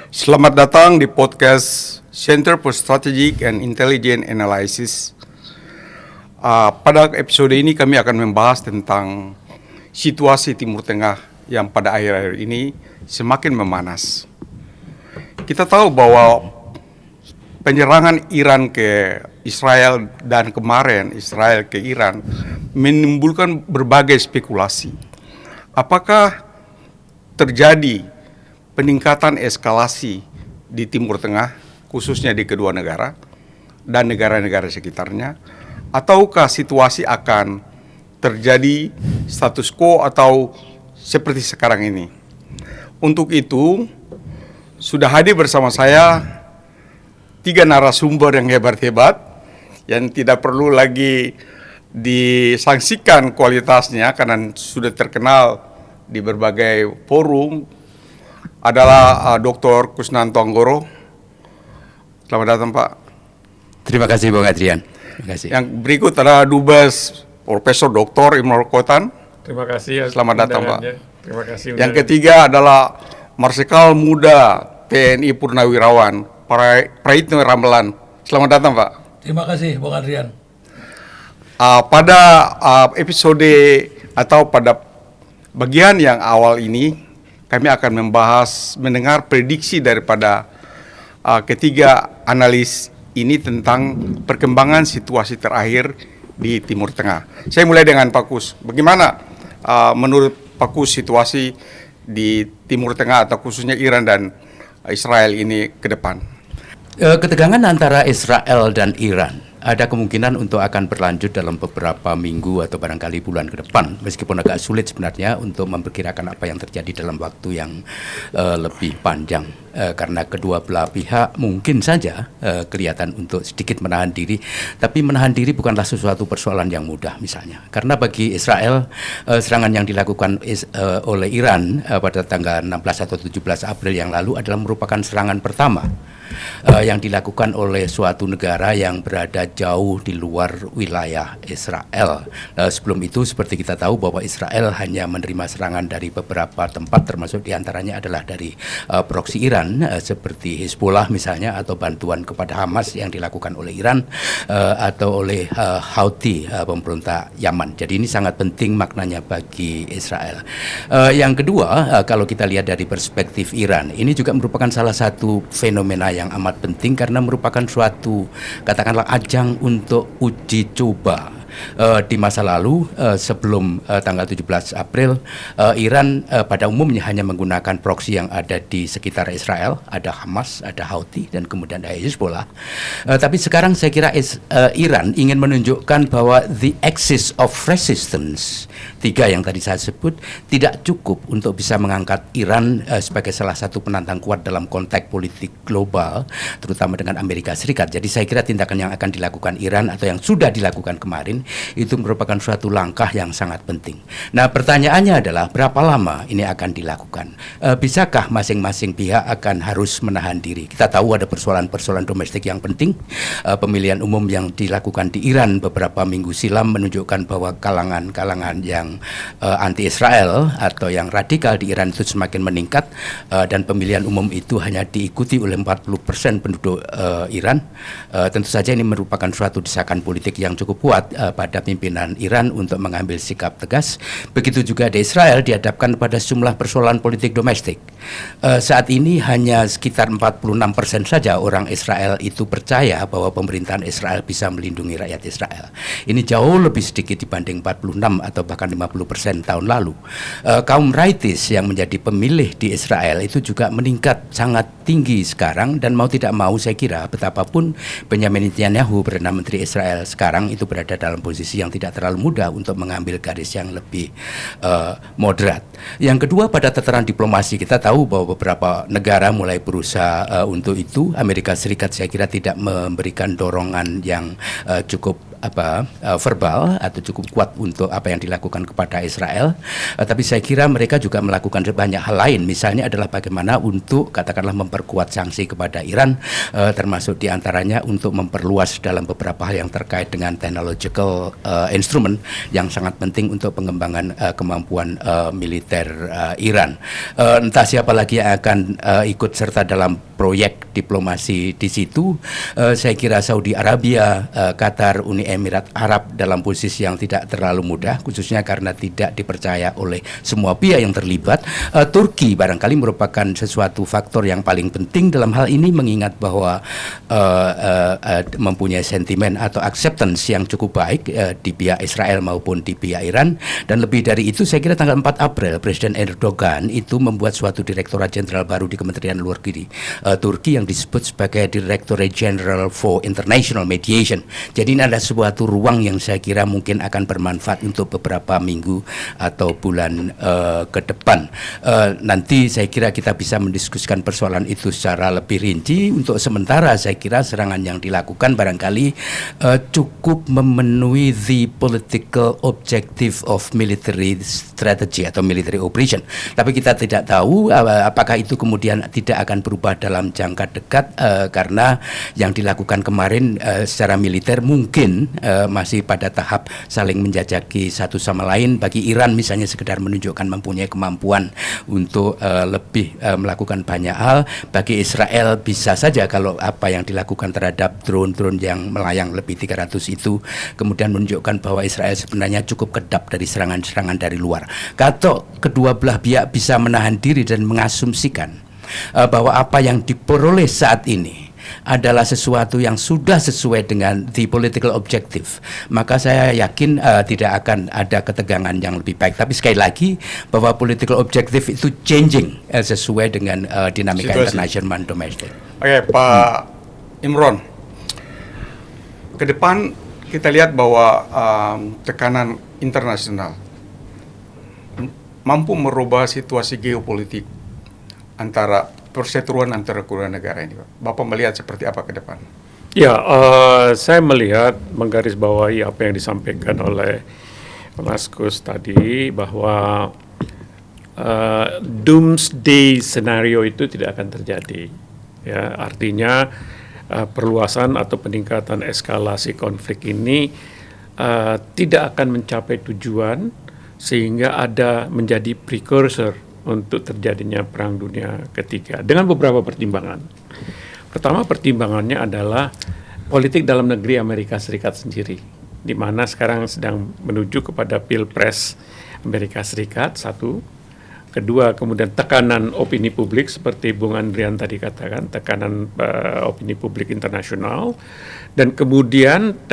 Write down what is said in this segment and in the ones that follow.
Selamat datang di podcast Center for Strategic and Intelligent Analysis. Pada episode ini kami akan membahas tentang situasi Timur Tengah yang pada akhir-akhir ini semakin memanas. Kita tahu bahwa penyerangan Iran ke Israel dan kemarin Israel ke Iran menimbulkan berbagai spekulasi. Apakah terjadi peningkatan eskalasi di Timur Tengah, khususnya di kedua negara dan negara-negara sekitarnya, ataukah situasi akan terjadi status quo atau seperti sekarang ini? Untuk itu, sudah hadir bersama saya 3 narasumber yang hebat-hebat, yang tidak perlu lagi disangsikan kualitasnya karena sudah terkenal di berbagai forum, adalah Dr. Kusnanto Anggoro. Selamat datang, Pak. Terima kasih, Bung Adrian. Terima kasih. Yang berikut adalah Dubes Profesor Dr. Imro Kotan. Terima kasih. Selamat datang, Pak. Terima kasih. Yang ketiga adalah Marsikal Muda TNI Purnawirawan Praitno Ramelan. Selamat datang, Pak. Terima kasih, Bung Adrian. Pada episode atau pada bagian yang awal ini, kami akan mendengar prediksi daripada ketiga analis ini tentang perkembangan situasi terakhir di Timur Tengah. Saya mulai dengan Pak Kus. Bagaimana menurut Pak Kus situasi di Timur Tengah atau khususnya Iran dan Israel ini ke depan? Ketegangan antara Israel dan Iran ada kemungkinan untuk akan berlanjut dalam beberapa minggu atau barangkali bulan ke depan, meskipun agak sulit sebenarnya untuk memperkirakan apa yang terjadi dalam waktu yang lebih panjang, karena kedua belah pihak mungkin saja kelihatan untuk sedikit menahan diri, tapi menahan diri bukanlah sesuatu persoalan yang mudah misalnya, karena bagi Israel serangan yang dilakukan oleh Iran pada tanggal 16 atau 17 April yang lalu adalah merupakan serangan pertama yang dilakukan oleh suatu negara yang berada jauh di luar wilayah Israel. Sebelum itu seperti kita tahu bahwa Israel hanya menerima serangan dari beberapa tempat, termasuk diantaranya adalah dari proksi Iran seperti Hezbollah misalnya, atau bantuan kepada Hamas yang dilakukan oleh Iran atau oleh Houthi, pemberontak Yaman. Jadi ini sangat penting maknanya bagi Israel. Yang kedua, kalau kita lihat dari perspektif Iran, ini juga merupakan salah satu fenomena yang amat penting karena merupakan suatu, katakanlah, ajang untuk uji coba. Di masa lalu sebelum tanggal 17 April, Iran pada umumnya hanya menggunakan proksi yang ada di sekitar Israel, ada Hamas, ada Houthi, dan kemudian ada Hezbollah. Tapi sekarang saya kira Iran ingin menunjukkan bahwa the axis of resistance, 3 yang tadi saya sebut, tidak cukup untuk bisa mengangkat Iran sebagai salah satu penantang kuat dalam konteks politik global, terutama dengan Amerika Serikat. Jadi saya kira tindakan yang akan dilakukan Iran atau yang sudah dilakukan kemarin itu merupakan suatu langkah yang sangat penting. Nah, pertanyaannya adalah berapa lama ini akan dilakukan? Bisakah masing-masing pihak akan harus menahan diri? Kita tahu ada persoalan-persoalan domestik yang penting. Pemilihan umum yang dilakukan di Iran beberapa minggu silam menunjukkan bahwa kalangan-kalangan yang anti-Israel atau yang radikal di Iran itu semakin meningkat, dan pemilihan umum itu hanya diikuti oleh 40% penduduk Iran. Tentu saja ini merupakan suatu desakan politik yang cukup kuat pada pimpinan Iran untuk mengambil sikap tegas. Begitu juga di Israel dihadapkan pada sejumlah persoalan politik domestik. Saat ini hanya sekitar 46% saja orang Israel itu percaya bahwa pemerintahan Israel bisa melindungi rakyat Israel. Ini jauh lebih sedikit dibanding 46 atau bahkan 50% tahun lalu. Kaum rightis yang menjadi pemilih di Israel itu juga meningkat sangat tinggi sekarang, dan mau tidak mau saya kira betapapun Benjamin Netanyahu, Perdana Menteri Israel sekarang, itu berada dalam posisi yang tidak terlalu mudah untuk mengambil garis yang lebih moderat. Yang kedua, pada tataran diplomasi kita tahu bahwa beberapa negara mulai berusaha untuk itu. Amerika Serikat saya kira tidak memberikan dorongan yang cukup verbal atau cukup kuat untuk apa yang dilakukan kepada Israel, tapi saya kira mereka juga melakukan banyak hal lain. Misalnya adalah bagaimana untuk katakanlah memperkuat sanksi kepada Iran, termasuk diantaranya untuk memperluas dalam beberapa hal yang terkait dengan technological instrument yang sangat penting untuk pengembangan kemampuan militer Iran. Entah siapa lagi yang akan ikut serta dalam proyek diplomasi di situ. Saya kira Saudi Arabia, Qatar, Uni Emirat Arab dalam posisi yang tidak terlalu mudah, khususnya karena tidak dipercaya oleh semua pihak yang terlibat. Turki barangkali merupakan sesuatu faktor yang paling penting dalam hal ini, mengingat bahwa mempunyai sentimen atau acceptance yang cukup baik di pihak Israel maupun di pihak Iran. Dan lebih dari itu, saya kira tanggal 4 April Presiden Erdogan itu membuat suatu Direktorat Jenderal baru di Kementerian Luar Negeri Turki yang disebut sebagai Directorate General for International Mediation. Jadi ini ada suatu ruang yang saya kira mungkin akan bermanfaat untuk beberapa minggu atau bulan ke depan. Nanti saya kira kita bisa mendiskusikan persoalan itu secara lebih rinci. Untuk sementara saya kira serangan yang dilakukan barangkali cukup memenuhi the political objective of military strategy atau military operation. Tapi kita tidak tahu apakah itu kemudian tidak akan berubah dalam jangka dekat, karena yang dilakukan kemarin secara militer mungkin masih pada tahap saling menjajaki satu sama lain. Bagi Iran misalnya sekedar menunjukkan mempunyai kemampuan untuk lebih melakukan banyak hal. Bagi Israel bisa saja kalau apa yang dilakukan terhadap drone-drone yang melayang lebih 300 itu kemudian menunjukkan bahwa Israel sebenarnya cukup kedap dari serangan-serangan dari luar. Kalau kedua belah pihak bisa menahan diri dan mengasumsikan bahwa apa yang diperoleh saat ini adalah sesuatu yang sudah sesuai dengan the political objective, maka saya yakin tidak akan ada ketegangan yang lebih baik. Tapi sekali lagi bahwa political objective itu changing sesuai dengan dinamika internasional dan domestik. Oke, Pak Imron, ke depan kita lihat bahwa tekanan internasional mampu merubah situasi geopolitik antara perseteruan antara kedua negara ini, Pak. Bapak melihat seperti apa ke depan? Ya, saya melihat menggarisbawahi apa yang disampaikan oleh Mas Kus tadi, bahwa doomsday scenario itu tidak akan terjadi. Ya, artinya perluasan atau peningkatan eskalasi konflik ini tidak akan mencapai tujuan sehingga ada menjadi precursor untuk terjadinya Perang Dunia Ketiga, dengan beberapa pertimbangan. Pertama, pertimbangannya adalah politik dalam negeri Amerika Serikat sendiri, di mana sekarang sedang menuju kepada Pilpres Amerika Serikat, satu. Kedua, kemudian tekanan opini publik, seperti Bung Andrian tadi katakan, tekanan opini publik internasional. Dan kemudian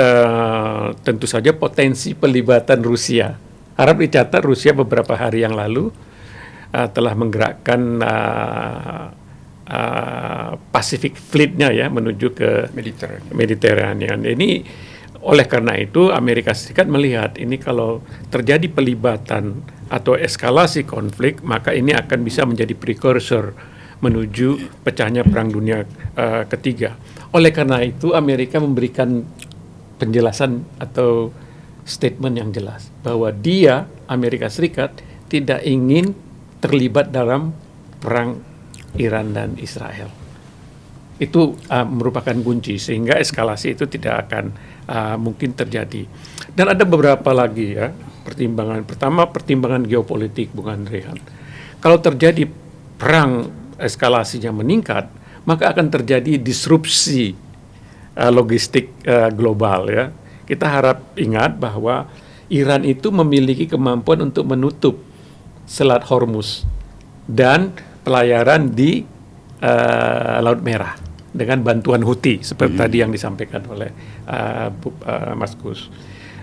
tentu saja potensi pelibatan Rusia. Harap dicatat, Rusia beberapa hari yang lalu telah menggerakkan Pacific Fleet-nya ya menuju ke Mediterranean. Ini oleh karena itu Amerika Serikat melihat ini kalau terjadi pelibatan atau eskalasi konflik, maka ini akan bisa menjadi precursor menuju pecahnya Perang Dunia Ketiga. Oleh karena itu Amerika memberikan penjelasan atau statement yang jelas bahwa dia, Amerika Serikat, tidak ingin terlibat dalam perang Iran dan Israel. Itu merupakan kunci sehingga eskalasi itu tidak akan mungkin terjadi. Dan ada beberapa lagi ya pertimbangan. Pertama, pertimbangan geopolitik, Bung Andrian. Kalau terjadi perang eskalasinya meningkat, maka akan terjadi disrupsi logistik global ya. Kita harap ingat bahwa Iran itu memiliki kemampuan untuk menutup Selat Hormuz dan pelayaran di Laut Merah dengan bantuan Houthi seperti tadi yang disampaikan oleh Mas Gus,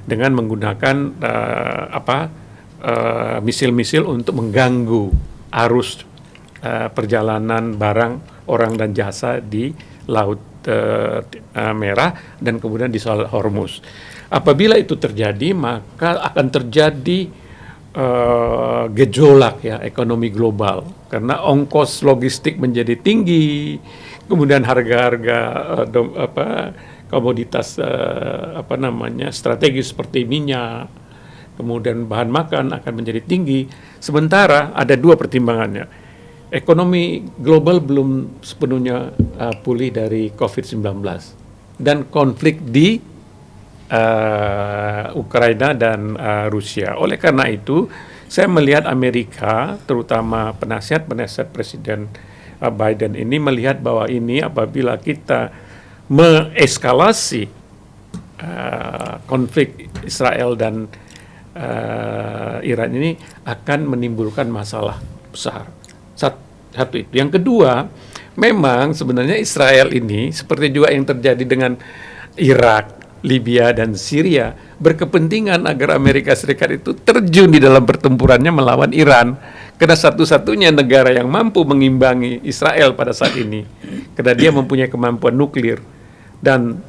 dengan menggunakan misil-misil untuk mengganggu arus perjalanan barang, orang dan jasa di Laut Merah dan kemudian di Selat Hormuz. Apabila itu terjadi, maka akan terjadi gejolak ya ekonomi global karena ongkos logistik menjadi tinggi, kemudian harga-harga komoditas strategis seperti minyak, kemudian bahan makan akan menjadi tinggi. Sementara ada dua pertimbangannya. Ekonomi global belum sepenuhnya pulih dari COVID-19 dan konflik di Ukraina dan Rusia. Oleh karena itu, saya melihat Amerika, terutama penasihat Presiden Biden ini melihat bahwa ini apabila kita mengeskalasi konflik Israel dan Iran ini akan menimbulkan masalah besar. Satu itu. Yang kedua, memang sebenarnya Israel ini seperti juga yang terjadi dengan Irak, Libya dan Syria berkepentingan agar Amerika Serikat itu terjun di dalam pertempurannya melawan Iran, karena satu-satunya negara yang mampu mengimbangi Israel pada saat ini, karena dia mempunyai kemampuan nuklir dan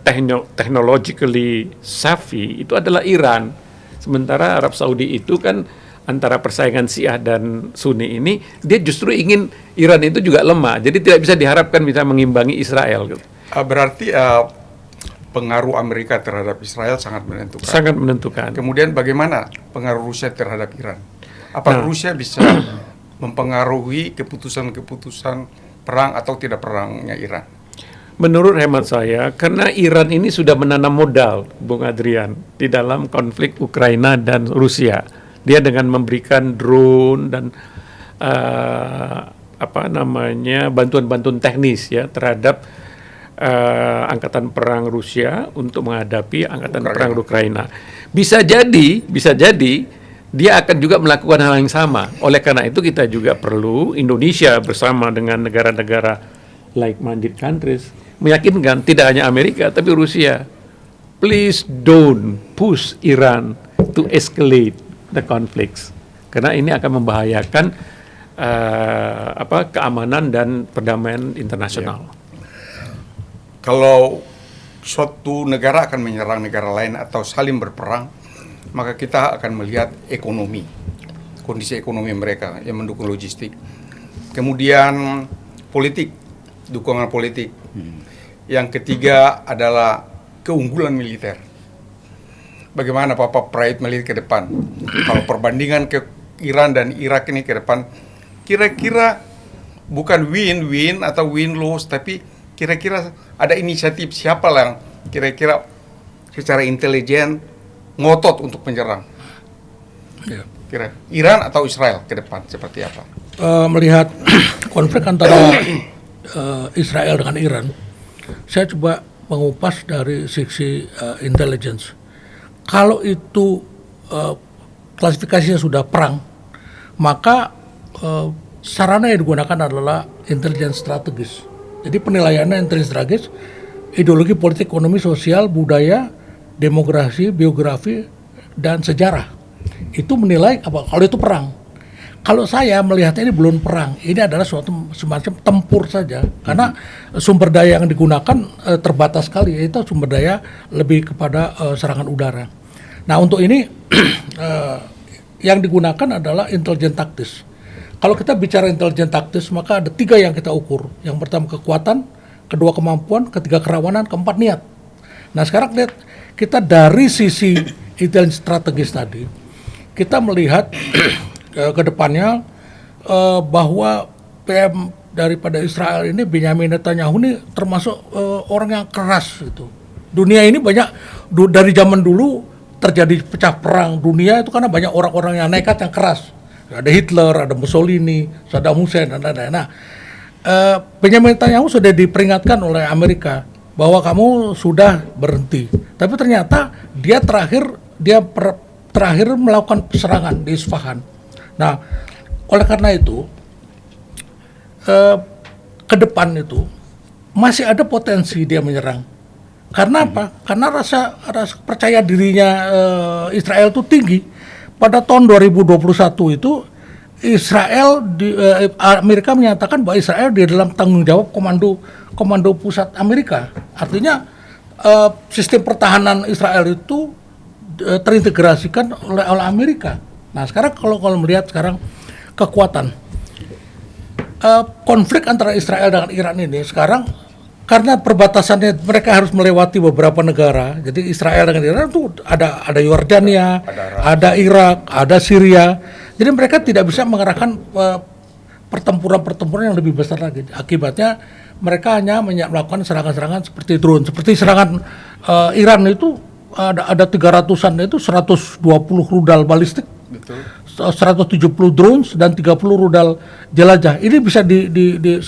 technologically savvy, itu adalah Iran. Sementara Arab Saudi itu kan antara persaingan Syiah dan Sunni ini, dia justru ingin Iran itu juga lemah, jadi tidak bisa diharapkan bisa mengimbangi Israel. Berarti pengaruh Amerika terhadap Israel sangat menentukan. Sangat menentukan. Kemudian bagaimana pengaruh Rusia terhadap Iran? Apakah Rusia bisa mempengaruhi keputusan-keputusan perang atau tidak perangnya Iran? Menurut hemat saya, karena Iran ini sudah menanam modal, Bung Adrian, di dalam konflik Ukraina dan Rusia. Dia dengan memberikan drone dan bantuan-bantuan teknis ya terhadap angkatan perang Rusia untuk menghadapi angkatan perang Ukraina. Bisa jadi dia akan juga melakukan hal yang sama. Oleh karena itu kita juga perlu Indonesia bersama dengan negara-negara like-minded countries meyakinkan tidak hanya Amerika tapi Rusia. Please don't push Iran to escalate the conflicts. Karena ini akan membahayakan keamanan dan perdamaian internasional. Yeah. Kalau suatu negara akan menyerang negara lain atau saling berperang, maka kita akan melihat ekonomi, kondisi ekonomi mereka yang mendukung logistik. Kemudian politik, dukungan politik. Yang ketiga adalah keunggulan militer. Bagaimana Bapak Pride melihat ke depan? Kalau perbandingan ke Iran dan Irak ini ke depan, kira-kira bukan win-win atau win-loss, tapi kira-kira ada inisiatif siapa yang kira-kira secara intelijen ngotot untuk menyerang? Ya. Kira Iran atau Israel ke depan seperti apa? Melihat konflik antara Israel dengan Iran, saya coba mengupas dari sisi intelligence. Kalau itu klasifikasinya sudah perang, maka sarana yang digunakan adalah intelligence strategis. Jadi penilaiannya intelijen strategis, ideologi politik, ekonomi, sosial, budaya, demografi, biografi, dan sejarah. Itu menilai apa kalau itu perang. Kalau saya melihatnya ini belum perang, ini adalah suatu semacam tempur saja, karena sumber daya yang digunakan terbatas sekali, yaitu sumber daya lebih kepada serangan udara. Nah untuk ini yang digunakan adalah intelijen taktis. Kalau kita bicara intelijen taktis, maka ada 3 yang kita ukur. Yang pertama kekuatan, kedua kemampuan, ketiga kerawanan, keempat niat. Nah sekarang lihat kita dari sisi intelijen strategis tadi, kita melihat ke depannya bahwa PM daripada Israel ini, Benyamin Netanyahu ini termasuk orang yang keras gitu. Dunia ini banyak dari zaman dulu terjadi pecah perang dunia itu karena banyak orang-orang yang nekat, yang keras. Ada Hitler, ada Mussolini, Saddam Hussein, dan lain-lain. Nah, Benyamin Netanyahu sudah diperingatkan oleh Amerika bahwa kamu sudah berhenti. Tapi ternyata dia terakhir melakukan serangan di Isfahan. Nah, oleh karena itu, ke depan itu masih ada potensi dia menyerang. Karena apa? Karena rasa percaya dirinya Israel itu tinggi. Pada tahun 2021 itu Israel Amerika menyatakan bahwa Israel di dalam tanggung jawab komando pusat Amerika. Artinya sistem pertahanan Israel itu terintegrasikan oleh Amerika. Nah sekarang kalau melihat sekarang kekuatan konflik antara Israel dengan Iran ini sekarang karena perbatasannya mereka harus melewati beberapa negara. Jadi Israel dengan Iran itu ada Yordania, ada Irak, ada Syria. Jadi mereka tidak bisa mengerahkan pertempuran yang lebih besar lagi. Akibatnya mereka hanya melakukan serangan-serangan seperti drone, seperti serangan Iran itu ada 300-an, itu 120 rudal balistik. Betul. 170 drones dan 30 rudal jelajah. Ini bisa di 99%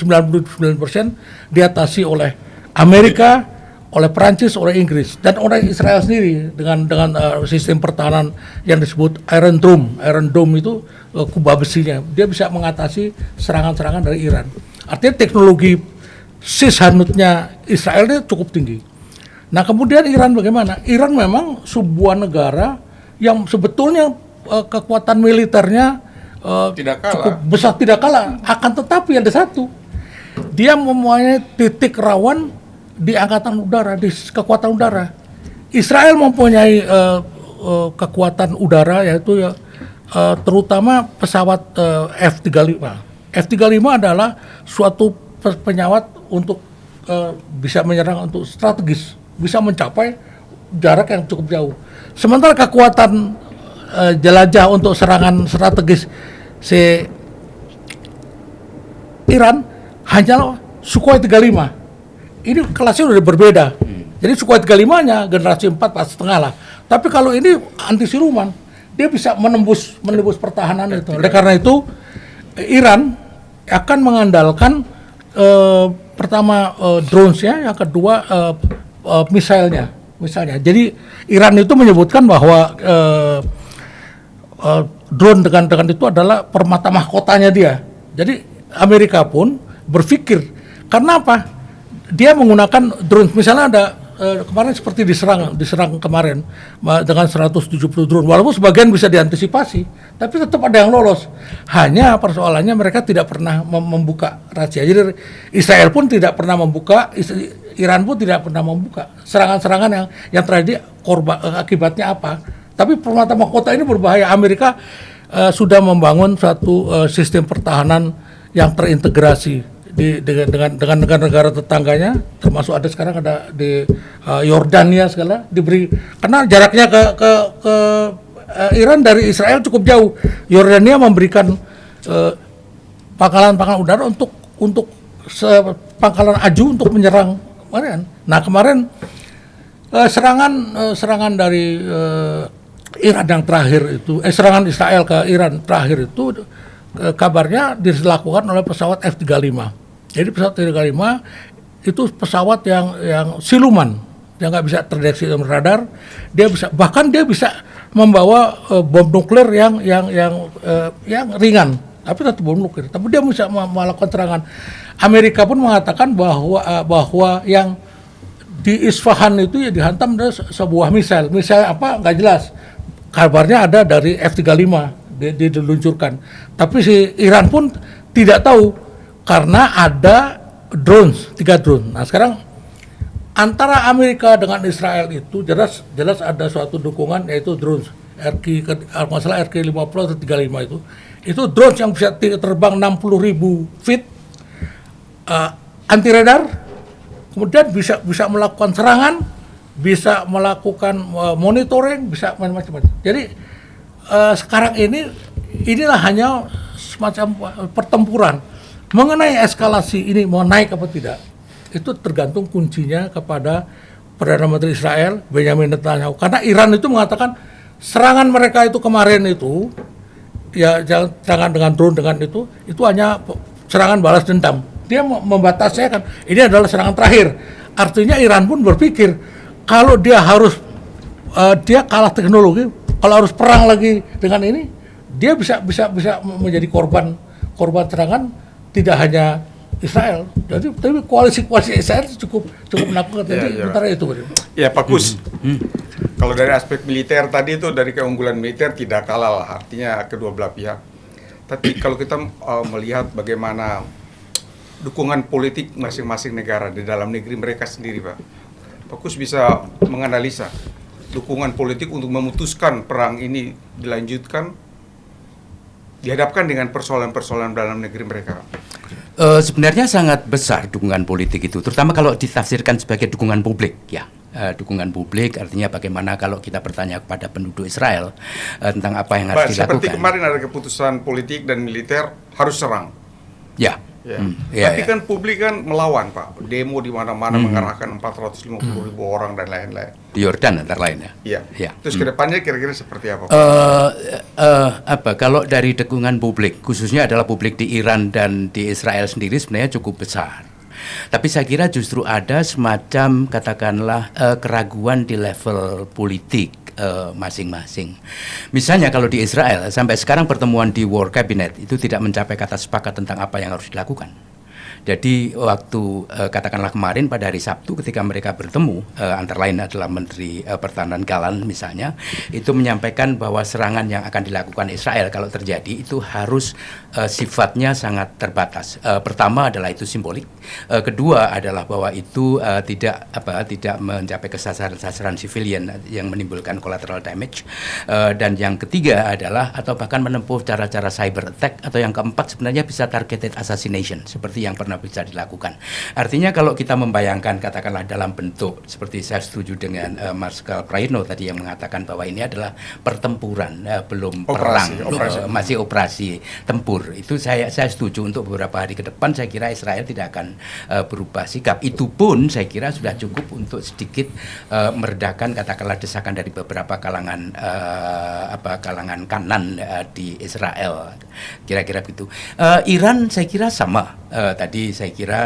diatasi oleh Amerika, oleh Perancis, oleh Inggris dan oleh Israel sendiri dengan sistem pertahanan yang disebut Iron Dome. Iron Dome itu kubah besinya. Dia bisa mengatasi serangan-serangan dari Iran. Artinya teknologi cishanutnya Israel itu cukup tinggi. Nah, kemudian Iran bagaimana? Iran memang sebuah negara yang sebetulnya kekuatan militernya cukup besar, tidak kalah. Akan tetapi ada satu, dia mempunyai titik rawan di angkatan udara, di kekuatan udara. Israel mempunyai kekuatan udara, yaitu terutama pesawat F-35. F-35 adalah suatu pesawat untuk bisa menyerang untuk strategis, bisa mencapai jarak yang cukup jauh. Sementara kekuatan jelajah untuk serangan strategis si Iran hanya Sukhoi 35. Ini kelasnya udah berbeda. Jadi Sukhoi 35-nya generasi 4 4,5 lah. Tapi kalau ini anti siluman, dia bisa menembus pertahanan itu. Oleh karena itu Iran akan mengandalkan pertama drones-nya, yang kedua misalnya. Jadi Iran itu menyebutkan bahwa drone dengan itu adalah permata mahkotanya dia. Jadi Amerika pun berpikir, karena apa? Dia menggunakan drone. Misalnya ada kemarin seperti diserang kemarin dengan 170 drone. Walaupun sebagian bisa diantisipasi, tapi tetap ada yang lolos. Hanya persoalannya mereka tidak pernah membuka rahasia. Jadi Israel pun tidak pernah membuka, Iran pun tidak pernah membuka serangan-serangan yang terjadi akibatnya apa. Tapi permata mahkota ini berbahaya. Amerika sudah membangun satu sistem pertahanan yang terintegrasi dengan negara-negara tetangganya, termasuk sekarang ada di Yordania segala diberi, karena jaraknya ke Iran dari Israel cukup jauh. Yordania memberikan pangkalan udara untuk pangkalan aju untuk menyerang kemarin. Nah, kemarin serangan dari Iran yang terakhir itu, serangan Israel ke Iran terakhir itu kabarnya dilakukan oleh pesawat F-35. Jadi pesawat F-35 itu pesawat yang siluman, yang nggak bisa terdeteksi dengan radar. Dia bisa membawa bom nuklir yang ringan, tapi tetap bom nuklir. Tapi dia bisa melakukan serangan. Amerika pun mengatakan bahwa yang di Isfahan itu ya dihantam dari sebuah misal apa nggak jelas. Kabarnya ada dari F-35 diluncurkan. Tapi si Iran pun tidak tahu karena ada drones, 3 drone. Nah, sekarang antara Amerika dengan Israel itu jelas ada suatu dukungan, yaitu drones RQ-50 atau 35 itu drones yang bisa terbang 60.000 feet, anti radar, kemudian bisa melakukan serangan, bisa melakukan monitoring, bisa macam-macam. Jadi sekarang inilah hanya semacam pertempuran. Mengenai eskalasi ini mau naik apa tidak, itu tergantung kuncinya kepada Perdana Menteri Israel Benjamin Netanyahu. Karena Iran itu mengatakan serangan mereka itu kemarin itu, ya serangan dengan drone dengan itu hanya serangan balas dendam. Dia membatasi kan, ini adalah serangan terakhir. Artinya Iran pun berpikir kalau dia dia kalah teknologi, kalau harus perang lagi dengan ini, dia bisa menjadi korban serangan tidak hanya Israel. Jadi tapi koalisi Israel cukup menakutkan. Jadi sementara itu. Ya, Pak Kus. Kalau dari aspek militer tadi itu, dari keunggulan militer tidak kalah lah, artinya kedua belah pihak. Tapi kalau kita melihat bagaimana dukungan politik masing-masing negara di dalam negeri mereka sendiri, Pak Kus bisa menganalisa dukungan politik untuk memutuskan perang ini dilanjutkan dihadapkan dengan persoalan-persoalan dalam negeri mereka. Sebenarnya sangat besar dukungan politik itu, terutama kalau ditafsirkan sebagai dukungan publik, ya. Dukungan publik artinya bagaimana kalau kita bertanya kepada penduduk Israel tentang apa yang harus dilakukan. Seperti kemarin ada keputusan politik dan militer harus serang. Ya. Ya. Ya, Tapi ya. kan publik kan melawan, Pak. Demo di mana-mana mengerahkan 450.000 orang dan lain-lain. Di Yordan antara lain ya. Iya. Ya. Terus kedepannya kira-kira seperti apa, Pak? Apa kalau dari dukungan publik khususnya adalah publik di Iran dan di Israel sendiri sebenarnya cukup besar. Tapi saya kira justru ada semacam katakanlah keraguan di level politik masing-masing. Misalnya kalau di Israel sampai sekarang pertemuan di War Cabinet itu tidak mencapai kata sepakat tentang apa yang harus dilakukan. Jadi waktu katakanlah kemarin pada hari Sabtu ketika mereka bertemu, antara lain adalah Menteri Pertahanan Gallant misalnya, itu menyampaikan bahwa serangan yang akan dilakukan Israel kalau terjadi itu harus sifatnya sangat terbatas. Pertama adalah itu simbolik, kedua adalah bahwa itu tidak mencapai ke sasaran civilian yang menimbulkan collateral damage, dan yang ketiga adalah atau bahkan menempuh cara-cara cyber attack, atau yang keempat sebenarnya bisa targeted assassination seperti yang pernah bisa dilakukan. Artinya kalau kita membayangkan katakanlah dalam bentuk seperti saya setuju dengan Marskal Praetno tadi yang mengatakan bahwa ini adalah pertempuran, belum perang, masih operasi tempur. Itu saya setuju untuk beberapa hari ke depan. Saya kira Israel tidak akan berubah sikap. Itu pun saya kira sudah cukup untuk sedikit meredakan katakanlah desakan dari beberapa kalangan kalangan kanan di Israel. Kira-kira begitu. Iran saya kira sama. Tadi saya kira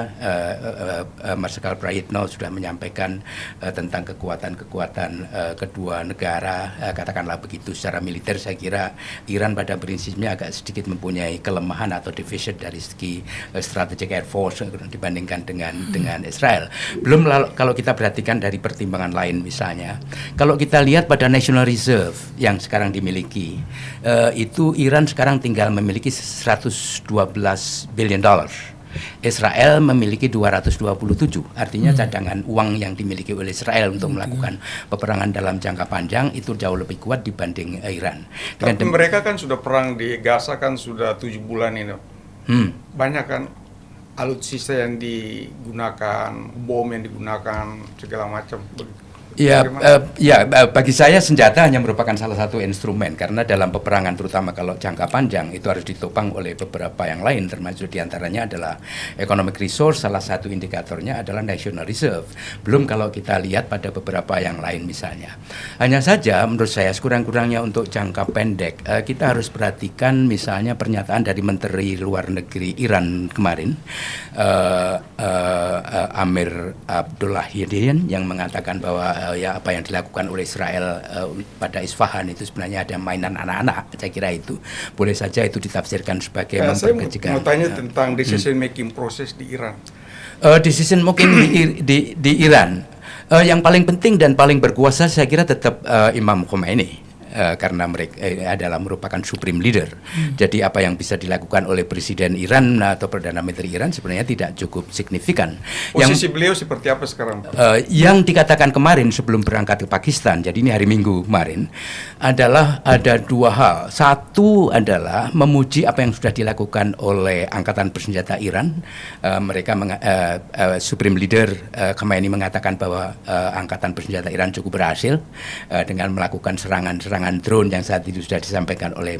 Marskal Praetno sudah menyampaikan tentang kekuatan-kekuatan kedua negara, katakanlah begitu. Secara militer saya kira Iran pada prinsipnya agak sedikit mempunyai kelemahan atau deficit dari segi strategic air force dibandingkan dengan Israel. Belum kalau kita perhatikan dari pertimbangan lain misalnya, kalau kita lihat pada National Reserve yang sekarang dimiliki, itu Iran sekarang tinggal memiliki 112 billion dollars. Israel memiliki 227, artinya cadangan uang yang dimiliki oleh Israel untuk melakukan peperangan dalam jangka panjang itu jauh lebih kuat dibanding Iran. Tapi mereka kan sudah perang di Gaza kan sudah 7 bulan ini. Banyak kan alutsista yang digunakan, bom yang digunakan, segala macam. Ya, bagi saya senjata hanya merupakan salah satu instrumen, karena dalam peperangan terutama kalau jangka panjang itu harus ditopang oleh beberapa yang lain, termasuk diantaranya adalah economic resource. Salah satu indikatornya adalah national reserve. Belum kalau kita lihat pada beberapa yang lain misalnya. Hanya saja menurut saya sekurang-kurangnya untuk jangka pendek kita harus perhatikan misalnya pernyataan dari Menteri Luar Negeri Iran kemarin, Amir Abdullahian, yang mengatakan bahwa apa yang dilakukan oleh Israel pada Isfahan itu sebenarnya ada mainan anak-anak. Saya kira itu boleh saja itu ditafsirkan sebagai memperkecilkan. Saya mau tanya tentang decision making proses di Iran. Decision making di Iran, yang paling penting dan paling berkuasa saya kira tetap Imam Khomeini. Karena mereka adalah merupakan supreme leader. Jadi apa yang bisa dilakukan oleh Presiden Iran atau Perdana Menteri Iran sebenarnya tidak cukup signifikan. Posisi beliau seperti apa sekarang? Yang dikatakan kemarin sebelum berangkat ke Pakistan, jadi ini hari Minggu kemarin, adalah ada dua hal. Satu adalah memuji apa yang sudah dilakukan oleh Angkatan Bersenjata Iran. Mereka supreme leader Khomeini mengatakan bahwa Angkatan Bersenjata Iran cukup berhasil dengan melakukan serangan drone yang saat itu sudah disampaikan oleh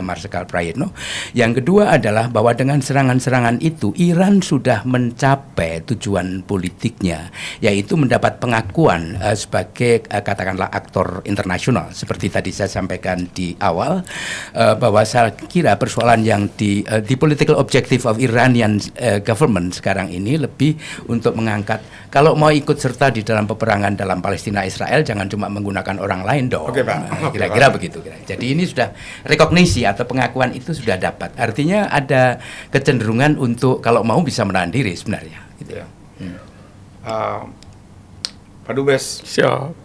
Marskal Praetno. Yang kedua adalah bahwa dengan serangan-serangan itu Iran sudah mencapai tujuan politiknya, yaitu mendapat pengakuan sebagai katakanlah aktor internasional. Seperti tadi saya sampaikan di awal, bahwa saya kira persoalan yang di political objective of Iranian government sekarang ini lebih untuk mengangkat, kalau mau ikut serta di dalam peperangan dalam Palestina Israel jangan cuma menggunakan orang lain dong. Oke, Pak. Kira-kira begitu. Jadi ini sudah rekognisi atau pengakuan itu sudah dapat. Artinya ada kecenderungan untuk kalau mau bisa menahan diri sebenarnya. Gitu. Ya. Pak Dubes, Siap.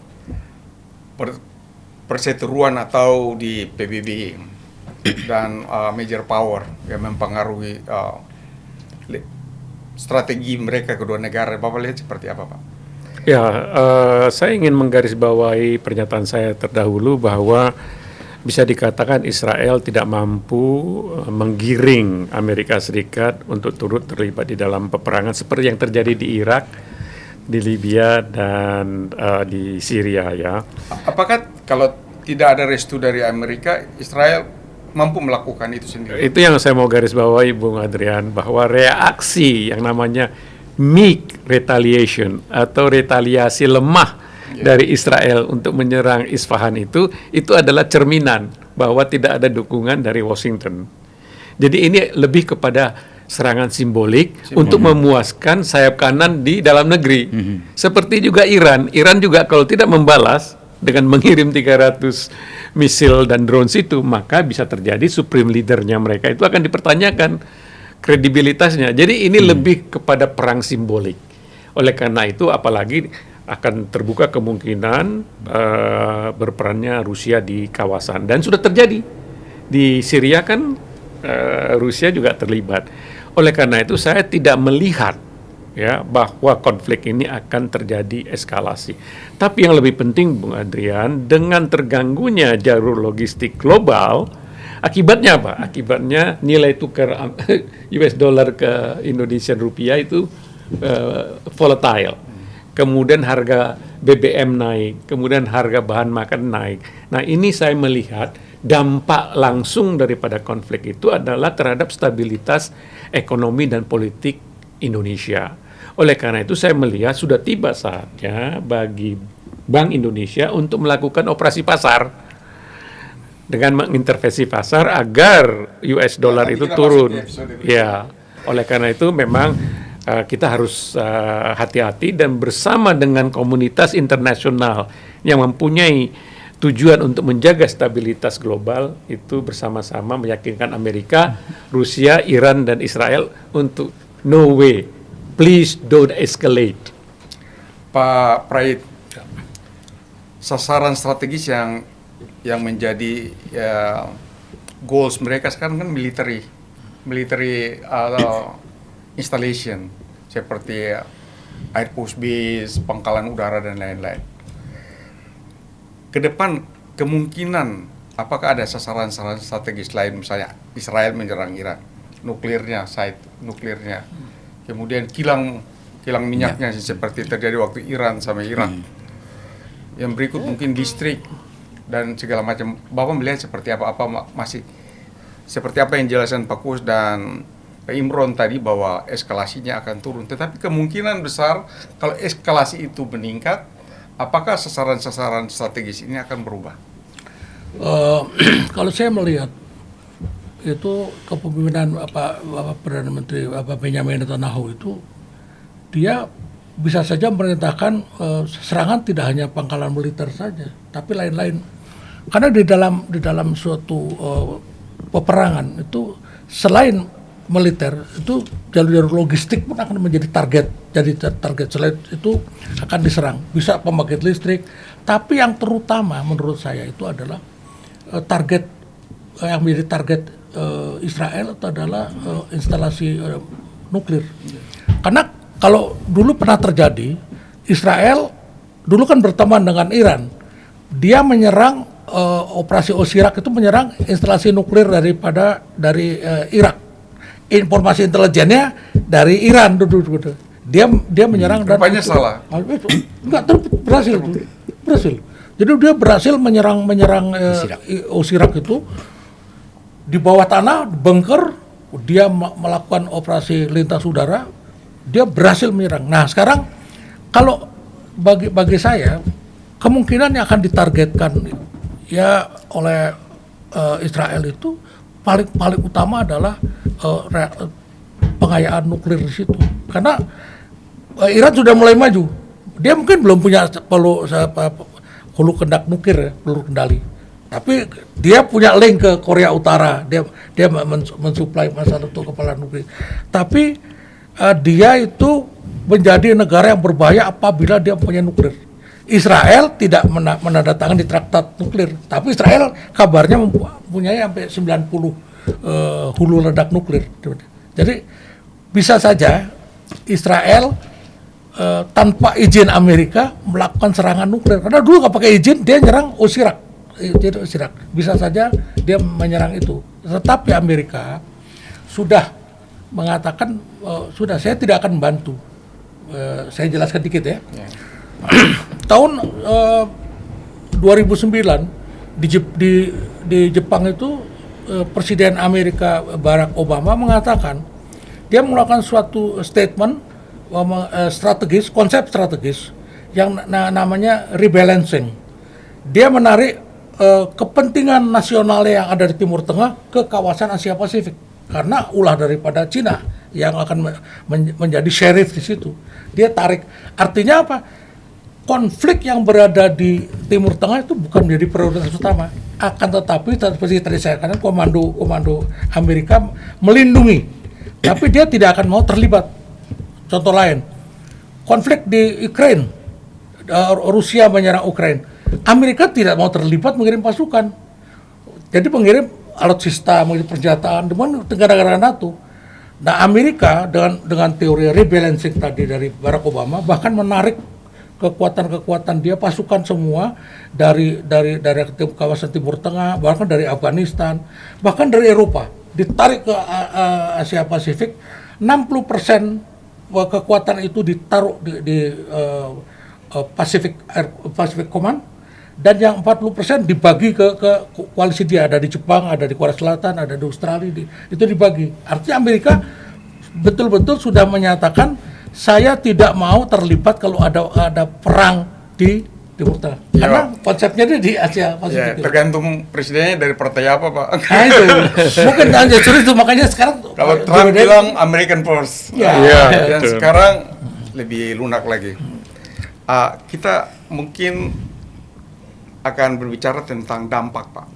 perseteruan atau di PBB dan major power yang mempengaruhi strategi mereka kedua negara, Bapak lihat seperti apa, Pak? Ya, saya ingin menggarisbawahi pernyataan saya terdahulu bahwa bisa dikatakan Israel tidak mampu menggiring Amerika Serikat untuk turut terlibat di dalam peperangan seperti yang terjadi di Irak, di Libya, dan di Syria ya. Apakah kalau tidak ada restu dari Amerika, Israel mampu melakukan itu sendiri? Itu yang saya mau garis bawahi, Bung Adrian, bahwa reaksi yang namanya meek retaliation atau retaliasi lemah dari Israel untuk menyerang Isfahan itu adalah cerminan bahwa tidak ada dukungan dari Washington. Jadi ini lebih kepada serangan simbolik untuk memuaskan sayap kanan di dalam negeri. Seperti juga Iran juga kalau tidak membalas dengan mengirim 300 misil dan drones itu, maka bisa terjadi supreme leadernya mereka itu akan dipertanyakan kredibilitasnya. Jadi ini lebih kepada perang simbolik. Oleh karena itu apalagi akan terbuka kemungkinan berperannya Rusia di kawasan, dan sudah terjadi di Syria kan, Rusia juga terlibat. Oleh karena itu saya tidak melihat ya bahwa konflik ini akan terjadi eskalasi. Tapi yang lebih penting, Bung Adrian, dengan terganggunya jalur logistik global, akibatnya apa? Akibatnya nilai tukar US dollar ke Indonesian rupiah itu volatile. Kemudian harga BBM naik, kemudian harga bahan makan naik. Nah, ini saya melihat dampak langsung daripada konflik itu adalah terhadap stabilitas ekonomi dan politik Indonesia. Oleh karena itu saya melihat sudah tiba saatnya bagi Bank Indonesia untuk melakukan operasi pasar dengan mengintervensi pasar agar US dollar itu turun. Ya, oleh karena itu memang kita harus hati-hati dan bersama dengan komunitas internasional yang mempunyai tujuan untuk menjaga stabilitas global itu bersama-sama meyakinkan Amerika, Rusia, Iran, dan Israel untuk no way, please don't escalate. Pak Praid, sasaran strategis yang menjadi goals mereka sekarang kan military installation seperti air force base, pangkalan udara dan lain-lain. Ke depan kemungkinan apakah ada sasaran-sasaran strategis lain, misalnya Israel menyerang Iran, nuklirnya, site nuklirnya, kemudian kilang minyaknya seperti terjadi waktu Iran sama Irak. Yang berikut mungkin listrik dan segala macam. Bapak melihat seperti apa masih seperti apa yang dijelaskan Pak Kus dan Pak Imron tadi bahwa eskalasinya akan turun. Tetapi kemungkinan besar kalau eskalasi itu meningkat, apakah sasaran-sasaran strategis ini akan berubah? Kalau saya melihat itu kepemimpinan Perdana Menteri Benjamin Netanyahu itu, dia bisa saja memerintahkan serangan tidak hanya pangkalan militer saja, tapi lain-lain. Karena di dalam suatu peperangan itu selain militer itu jalur logistik pun akan menjadi target. Jadi target selain itu akan diserang. Bisa pembangkit listrik, tapi yang terutama menurut saya itu adalah target yang menjadi target Israel itu adalah instalasi nuklir. Karena kalau dulu pernah terjadi, Israel dulu kan berteman dengan Iran. Dia menyerang operasi Osirak itu menyerang instalasi nuklir dari Irak. Informasi intelijennya dari Iran dulu. Dia menyerang dan rupanya salah. Enggak, berhasil. Jadi dia berhasil menyerang Osirak itu di bawah tanah, bunker. Dia melakukan operasi lintas udara. Dia berhasil menyerang. Nah, sekarang kalau bagi saya kemungkinan yang akan ditargetkan ya oleh Israel itu paling utama adalah pengayaan nuklir di situ. Karena Iran sudah mulai maju. Dia mungkin belum punya hulu kendak nuklir ya, peluru kendali. Tapi dia punya link ke Korea Utara. Dia mensuplai masalah untuk kepala nuklir. Tapi dia itu menjadi negara yang berbahaya apabila dia punya nuklir. Israel tidak menandatangani traktat nuklir, tapi Israel kabarnya mempunyai sampai 90 hulu ledak nuklir. Jadi bisa saja Israel tanpa izin Amerika melakukan serangan nuklir. Karena dulu nggak pakai izin, dia nyerang Osirak, itu Irak. Bisa saja dia menyerang itu. Tetapi Amerika sudah mengatakan sudah saya tidak akan membantu. Saya jelaskan dikit ya. Tahun 2009 di Jepang itu Presiden Amerika Barack Obama mengatakan dia melakukan suatu statement strategis, konsep strategis yang namanya rebalancing. Dia menarik kepentingan nasional yang ada di Timur Tengah ke kawasan Asia Pasifik karena ulah daripada Cina yang akan menjadi sheriff di situ. Dia tarik. Artinya apa? Konflik yang berada di Timur Tengah itu bukan menjadi prioritas utama. Akan tetapi seperti tadi saya katakan komando Amerika melindungi. Tapi dia tidak akan mau terlibat. Contoh lain, konflik di Ukraina, Rusia menyerang Ukraina. Amerika tidak mau terlibat mengirim pasukan. Jadi mengirim alutsista, mengirim persenjataan dengan negara-negara NATO. Nah, Amerika dengan teori rebalancing tadi dari Barack Obama bahkan menarik kekuatan-kekuatan dia, pasukan semua dari kawasan Timur Tengah, bahkan dari Afghanistan, bahkan dari Eropa, ditarik ke Asia Pasifik. 60% kekuatan itu ditaruh di Pacific Command, dan yang 40% dibagi ke koalisi dia, ada di Jepang, ada di Korea Selatan, ada di Australia, itu dibagi. Artinya Amerika betul-betul sudah menyatakan saya tidak mau terlibat kalau ada perang di Timur Tengah. Karena konsepnya dia di Asia Pasifik. Ya, tergantung presidennya dari partai apa, Pak. Nah, itu. Mungkin justru itu makanya sekarang kalau Trump bilang American First. Dan sekarang lebih lunak lagi. Kita mungkin akan berbicara tentang dampak, Pak.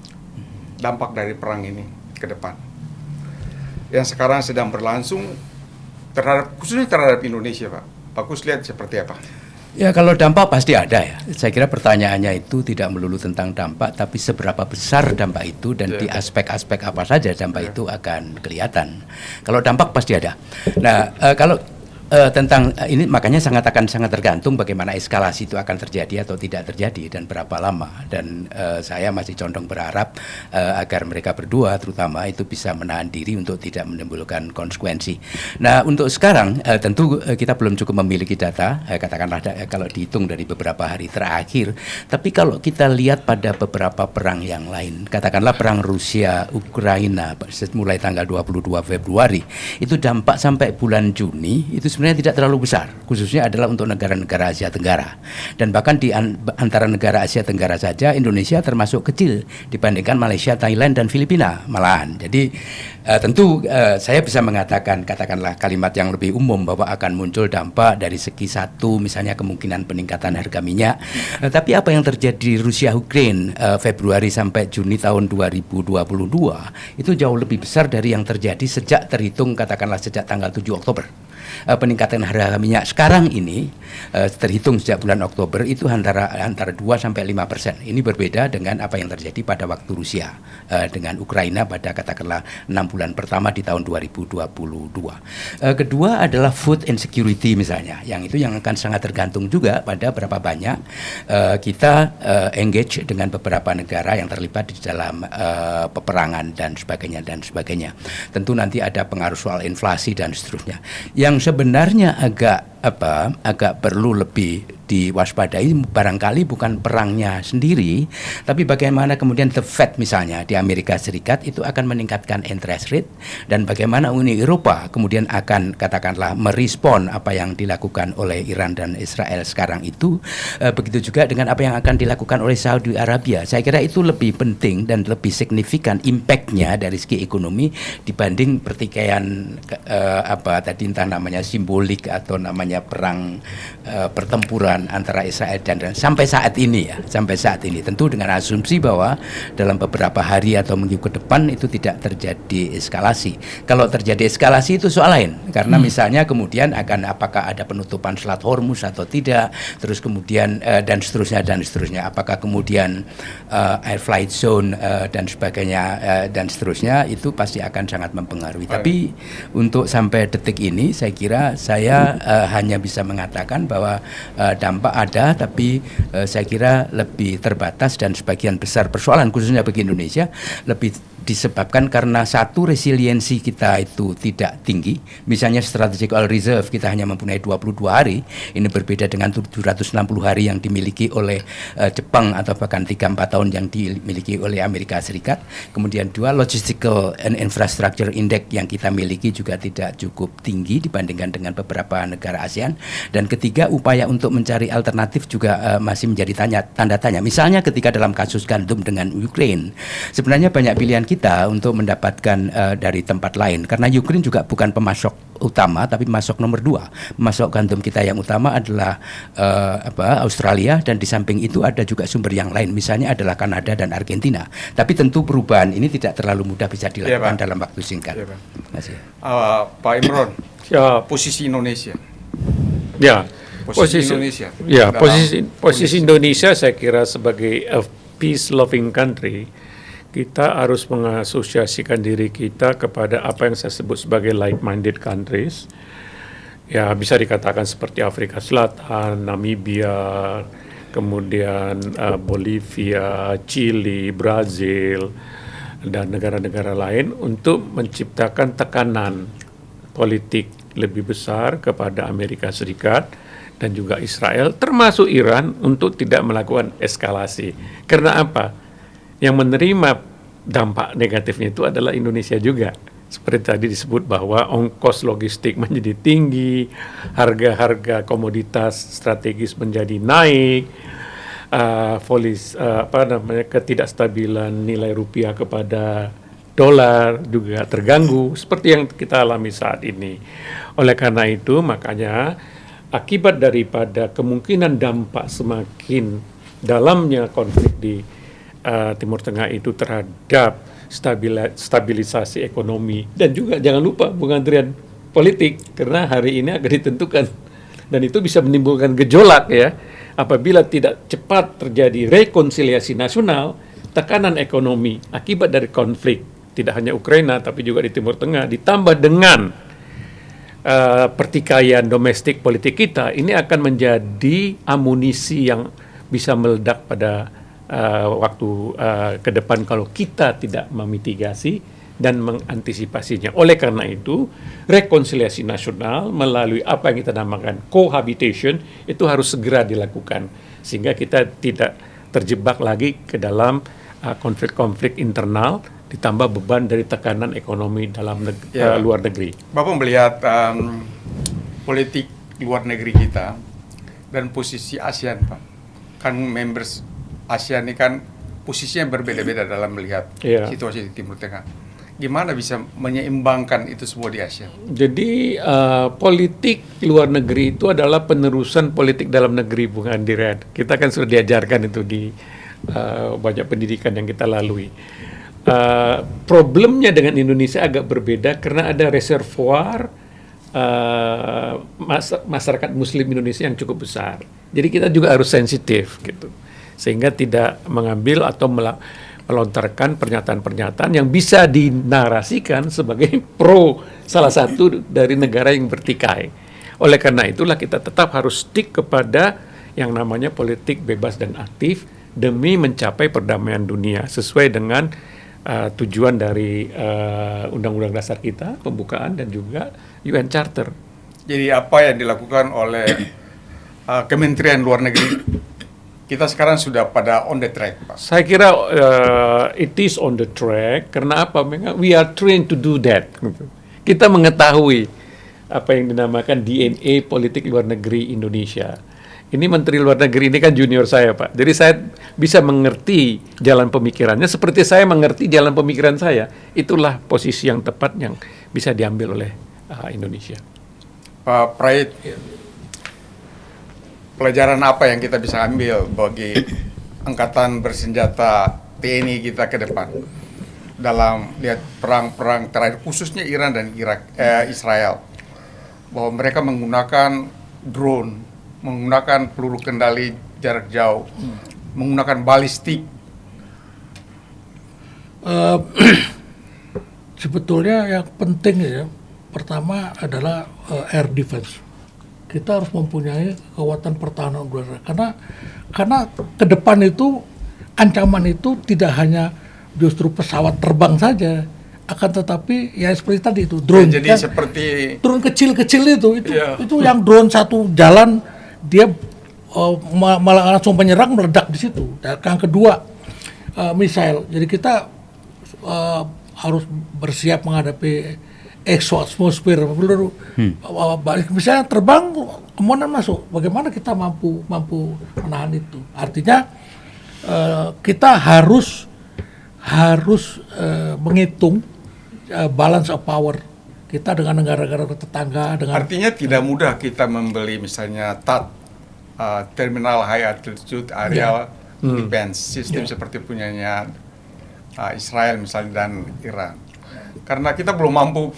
Dampak dari perang ini ke depan. Yang sekarang sedang berlangsung khususnya terhadap Indonesia, Pak. Pak Kus lihat seperti apa? Ya, kalau dampak pasti ada ya. Saya kira pertanyaannya itu tidak melulu tentang dampak, tapi seberapa besar dampak itu dan di aspek-aspek apa saja dampak itu akan kelihatan. Kalau dampak pasti ada. Nah, kalau tentang ini makanya akan sangat tergantung bagaimana eskalasi itu akan terjadi atau tidak terjadi dan berapa lama. Dan saya masih condong berharap agar mereka berdua terutama itu bisa menahan diri untuk tidak menimbulkan konsekuensi. Nah, untuk sekarang tentu kita belum cukup memiliki data, katakanlah kalau dihitung dari beberapa hari terakhir. Tapi kalau kita lihat pada beberapa perang yang lain, katakanlah perang Rusia Ukraina mulai tanggal 22 Februari, itu dampak sampai bulan Juni itu sebenarnya tidak terlalu besar, khususnya adalah untuk negara-negara Asia Tenggara. Dan bahkan di antara negara Asia Tenggara saja Indonesia termasuk kecil dibandingkan Malaysia, Thailand dan Filipina malahan. Jadi tentu saya bisa mengatakan katakanlah kalimat yang lebih umum bahwa akan muncul dampak dari segi satu misalnya kemungkinan peningkatan harga minyak. Tapi apa yang terjadi di Rusia Ukraina Februari sampai Juni tahun 2022 itu jauh lebih besar dari yang terjadi sejak terhitung katakanlah sejak tanggal 7 Oktober. Peningkatan harga minyak sekarang ini terhitung sejak bulan Oktober itu antara 2 sampai 5%. Ini berbeda dengan apa yang terjadi pada waktu Rusia dengan Ukraina pada katakanlah 6 bulan pertama di tahun 2022. Kedua adalah food insecurity misalnya, yang itu yang akan sangat tergantung juga pada berapa banyak kita engage dengan beberapa negara yang terlibat di dalam peperangan dan sebagainya. Tentu nanti ada pengaruh soal inflasi dan seterusnya. Yang sebenarnya agak perlu lebih diwaspadai barangkali bukan perangnya sendiri, tapi bagaimana kemudian the Fed misalnya di Amerika Serikat itu akan meningkatkan interest rate dan bagaimana Uni Eropa kemudian akan katakanlah merespon apa yang dilakukan oleh Iran dan Israel sekarang itu, begitu juga dengan apa yang akan dilakukan oleh Saudi Arabia. Saya kira itu lebih penting dan lebih signifikan impact-nya dari segi ekonomi dibanding pertikaian tadi entah namanya simbolik atau namanya perang pertempuran antara Israel dan sampai saat ini tentu dengan asumsi bahwa dalam beberapa hari atau minggu ke depan itu tidak terjadi eskalasi. Kalau terjadi eskalasi itu soal lain karena misalnya kemudian akan apakah ada penutupan Selat Hormuz atau tidak, terus kemudian dan seterusnya apakah kemudian air flight zone dan sebagainya dan seterusnya itu pasti akan sangat mempengaruhi. Tapi untuk sampai detik ini saya kira saya hanya bisa mengatakan bahwa dampak ada, tapi saya kira lebih terbatas dan sebagian besar persoalan khususnya bagi Indonesia lebih disebabkan karena satu resiliensi kita itu tidak tinggi. Misalnya strategic oil reserve kita hanya mempunyai 22 hari. Ini berbeda dengan 760 hari yang dimiliki oleh Jepang atau bahkan 3-4 tahun yang dimiliki oleh Amerika Serikat. Kemudian dua, logistical and infrastructure index yang kita miliki juga tidak cukup tinggi dibandingkan dengan beberapa negara ASEAN. Dan ketiga, upaya untuk mencari alternatif juga masih menjadi tanda tanya. Misalnya ketika dalam kasus gandum dengan Ukraine, sebenarnya banyak pilihan kita untuk mendapatkan dari tempat lain, karena Ukraine juga bukan pemasok utama tapi pemasok nomor 2. Pemasok gandum kita yang utama adalah Australia, dan di samping itu ada juga sumber yang lain, misalnya adalah Kanada dan Argentina. Tapi tentu perubahan ini tidak terlalu mudah bisa dilakukan dalam waktu singkat. Ya, Pak. Terima kasih. Pak Imron, Ya, posisi Indonesia. ya. Posisi Indonesia. Ya, dalam posisi Indonesia saya kira sebagai a peace loving country, kita harus mengasosiasikan diri kita kepada apa yang saya sebut sebagai like-minded countries. Ya, bisa dikatakan seperti Afrika Selatan, Namibia, kemudian Bolivia, Chili, Brazil, dan negara-negara lain untuk menciptakan tekanan politik lebih besar kepada Amerika Serikat dan juga Israel, termasuk Iran, untuk tidak melakukan eskalasi. Karena apa? Yang menerima dampak negatifnya itu adalah Indonesia juga. Seperti tadi disebut bahwa ongkos logistik menjadi tinggi, harga-harga komoditas strategis menjadi naik, ketidakstabilan nilai rupiah kepada dolar juga terganggu, seperti yang kita alami saat ini. Oleh karena itu, makanya akibat daripada kemungkinan dampak semakin dalamnya konflik di Timur Tengah itu terhadap stabilisasi ekonomi, dan juga jangan lupa pengantrian politik, karena hari ini akan ditentukan, dan itu bisa menimbulkan gejolak ya apabila tidak cepat terjadi rekonsiliasi nasional. Tekanan ekonomi akibat dari konflik tidak hanya Ukraina tapi juga di Timur Tengah, ditambah dengan pertikaian domestik politik kita, ini akan menjadi amunisi yang bisa meledak pada waktu ke depan kalau kita tidak memitigasi dan mengantisipasinya. Oleh karena itu, rekonsiliasi nasional melalui apa yang kita namakan cohabitation itu harus segera dilakukan, sehingga kita tidak terjebak lagi ke dalam konflik-konflik internal, ditambah beban dari tekanan ekonomi dalam luar negeri. Bapak melihat politik luar negeri kita dan posisi ASEAN, Pak. Kan members ASEAN ini kan posisinya berbeda-beda dalam melihat situasi di Timur Tengah. Gimana bisa menyeimbangkan itu semua di ASEAN? Jadi politik luar negeri itu adalah penerusan politik dalam negeri, Bung Andirian. Kita kan sudah diajarkan itu di banyak pendidikan yang kita lalui. Problemnya dengan Indonesia agak berbeda karena ada reservoir masyarakat Muslim Indonesia yang cukup besar. Jadi kita juga harus sensitif gitu, sehingga tidak mengambil atau melontarkan pernyataan-pernyataan yang bisa dinarasikan sebagai pro salah satu dari negara yang bertikai. Oleh karena itulah kita tetap harus stick kepada yang namanya politik bebas dan aktif demi mencapai perdamaian dunia sesuai dengan tujuan dari Undang-Undang Dasar kita, pembukaan, dan juga UN Charter. Jadi apa yang dilakukan oleh Kementerian Luar Negeri kita sekarang sudah pada on the track, Pak? Saya kira it is on the track. Karena apa? We are trained to do that. Kita mengetahui apa yang dinamakan DNA politik luar negeri Indonesia. Ini Menteri Luar Negeri ini kan junior saya, Pak. Jadi saya bisa mengerti jalan pemikirannya seperti saya mengerti jalan pemikiran saya. Itulah posisi yang tepat yang bisa diambil oleh Indonesia. Pak Praet, pelajaran apa yang kita bisa ambil bagi angkatan bersenjata TNI kita ke depan dalam lihat perang-perang terakhir, khususnya Iran dan Israel, bahwa mereka menggunakan drone, menggunakan peluru kendali jarak jauh, menggunakan balistik. Sebetulnya yang penting ya, pertama adalah air defense. kita harus mempunyai kekuatan pertahanan udara. Karena ke depan itu ancaman itu tidak hanya justru pesawat terbang saja, akan tetapi ya seperti tadi itu drone. Jadi seperti drone kecil-kecil itu Iya. itu yang drone satu jalan dia malah langsung menyerang, meledak di situ. Dan yang kedua misail. Jadi kita harus bersiap menghadapi exoatmosfer. Misalnya terbang kemudian masuk, bagaimana kita mampu menahan itu? Artinya kita harus menghitung balance of power kita dengan negara-negara tetangga. artinya tidak mudah kita membeli misalnya THAAD, Terminal High Altitude Area Defense System seperti punyanya Israel misalnya dan Iran. Karena kita belum mampu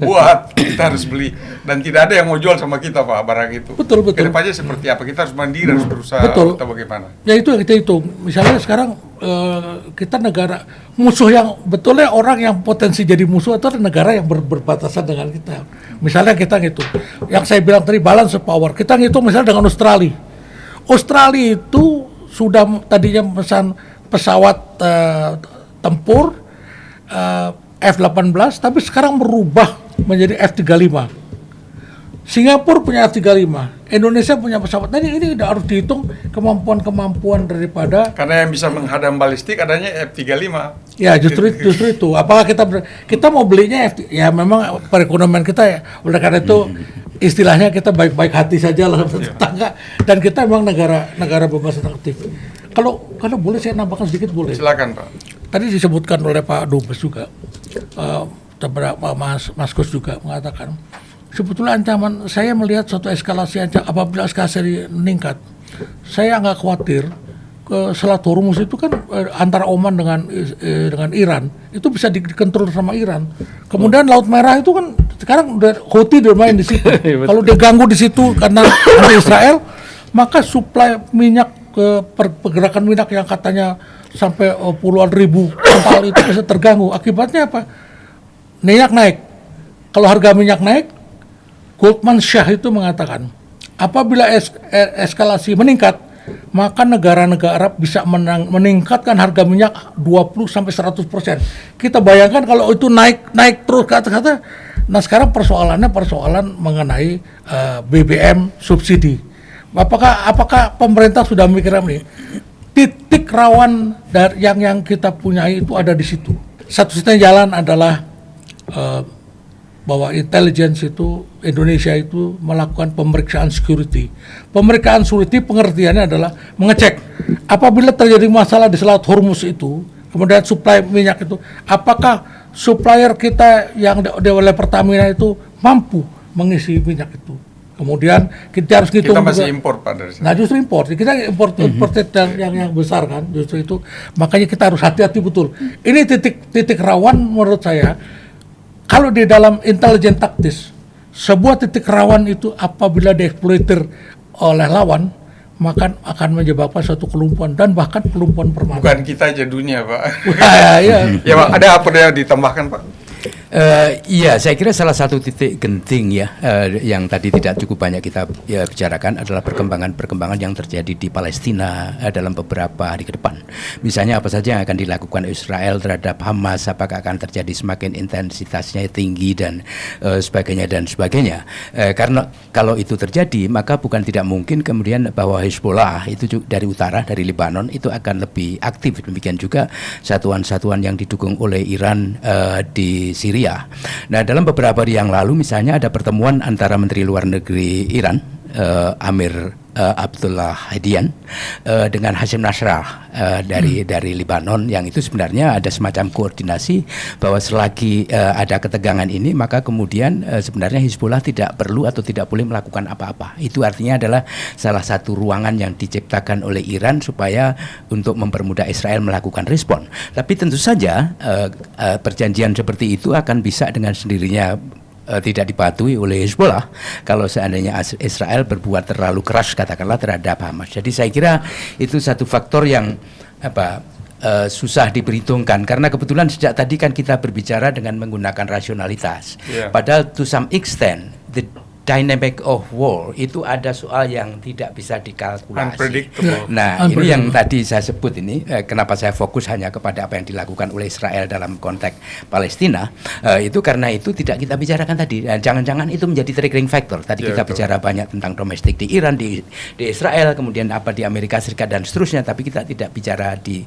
buat, kita harus beli, dan tidak ada yang mau jual sama kita Pak barang itu. Betul. Kedepannya seperti apa? Kita harus mandiri, harus berusaha atau bagaimana? Ya itu yang kita hitung. Misalnya sekarang kita negara musuh yang betulnya orang yang potensi jadi musuh itu negara yang berbatasan dengan kita. Misalnya kita ngitung, yang saya bilang tadi balance of power. Kita ngitung misalnya dengan Australia. Australia itu sudah tadinya pesan pesawat tempur F-18, tapi sekarang berubah menjadi F-35. Singapura punya F-35, Indonesia punya pesawat. Nah, ini harus dihitung kemampuan daripada. Karena yang bisa menghadang balistik adanya F-35. Ya justru itu. Apakah kita mau belinya ya memang perekonomian kita ya. Oleh karena itu istilahnya kita baik-baik hati saja lah tetangga. Dan kita memang negara bebas aktif. Kalau boleh saya nambahkan sedikit boleh. Silakan Pak. Tadi disebutkan oleh Pak Dubes juga, Mas Kus juga mengatakan, sebetulnya ancaman saya melihat suatu eskalasi apabila eskalasi meningkat, saya nggak khawatir ke Selat Hormuz itu kan antara Oman dengan Iran itu bisa dikontrol sama Iran. Kemudian Laut Merah itu kan sekarang udah Houthi bermain di situ. Kalau dia ganggu di situ karena ada Israel, maka suplai minyak ke pergerakan minyak yang katanya sampai puluhan ribu kapal itu bisa terganggu. Akibatnya apa? Minyak naik. Kalau harga minyak naik, Goldman Sachs itu mengatakan, apabila eskalasi meningkat, maka negara-negara Arab bisa meningkatkan harga minyak 20-100%. Kita bayangkan kalau itu naik terus ke atas. Nah sekarang persoalan mengenai BBM subsidi. Apakah pemerintah sudah mikirkan ini? Titik rawan dari yang kita punyai itu ada di situ. Satu-satunya jalan adalah bahwa intelligence itu Indonesia itu melakukan pemeriksaan security. Pemeriksaan security pengertiannya adalah mengecek apabila terjadi masalah di Selat Hormuz itu, kemudian suplai minyak itu, apakah supplier kita yang oleh Pertamina itu mampu mengisi minyak itu. Kemudian kita harus hitung. Kita masih juga, impor Pak dari sana. Nah justru impor, kita impor yang besar kan, justru itu. Makanya kita harus hati-hati betul. Ini titik rawan menurut saya. Kalau di dalam intelijen taktis, sebuah titik rawan itu apabila dieksploitir oleh lawan, maka akan menyebabkan suatu kelumpuhan dan bahkan kelumpuhan permanen. Bukan kita aja dunia Pak. Ya. Ya Pak, ada apa yang ditambahkan Pak? Iya, saya kira salah satu titik genting ya yang tadi tidak cukup banyak kita bicarakan adalah perkembangan yang terjadi di Palestina dalam beberapa hari ke depan. Misalnya apa saja yang akan dilakukan Israel terhadap Hamas, apakah akan terjadi semakin intensitasnya tinggi dan sebagainya. Karena kalau itu terjadi, maka bukan tidak mungkin kemudian bahwa Hezbollah itu dari utara, dari Lebanon itu akan lebih aktif. Demikian juga satuan-satuan yang didukung oleh Iran di Syria. Nah, dalam beberapa hari yang lalu misalnya ada pertemuan antara Menteri Luar Negeri Iran, Amir Abdullah Hadian, dengan Hashim Nasrallah dari Lebanon, yang itu sebenarnya ada semacam koordinasi bahwa selagi ada ketegangan ini, maka kemudian sebenarnya Hizbullah tidak perlu atau tidak boleh melakukan apa-apa. Itu artinya adalah salah satu ruangan yang diciptakan oleh Iran supaya untuk mempermudah Israel melakukan respon. Tapi tentu saja perjanjian seperti itu akan bisa dengan sendirinya tidak dipatuhi oleh Hezbollah kalau seandainya Israel berbuat terlalu keras katakanlah terhadap Hamas. Jadi saya kira itu satu faktor yang susah diperhitungkan karena kebetulan sejak tadi kan kita berbicara dengan menggunakan rasionalitas. Padahal to some extent dynamic of war itu ada soal yang tidak bisa dikalkulasi. Unpredictable. Nah, ini yang tadi saya sebut ini, kenapa saya fokus hanya kepada apa yang dilakukan oleh Israel dalam konteks Palestina, itu karena itu tidak kita bicarakan tadi. Jangan-jangan itu menjadi triggering factor. Tadi kita bicara banyak tentang domestik di Iran, di Israel, kemudian apa di Amerika Serikat dan seterusnya, tapi kita tidak bicara di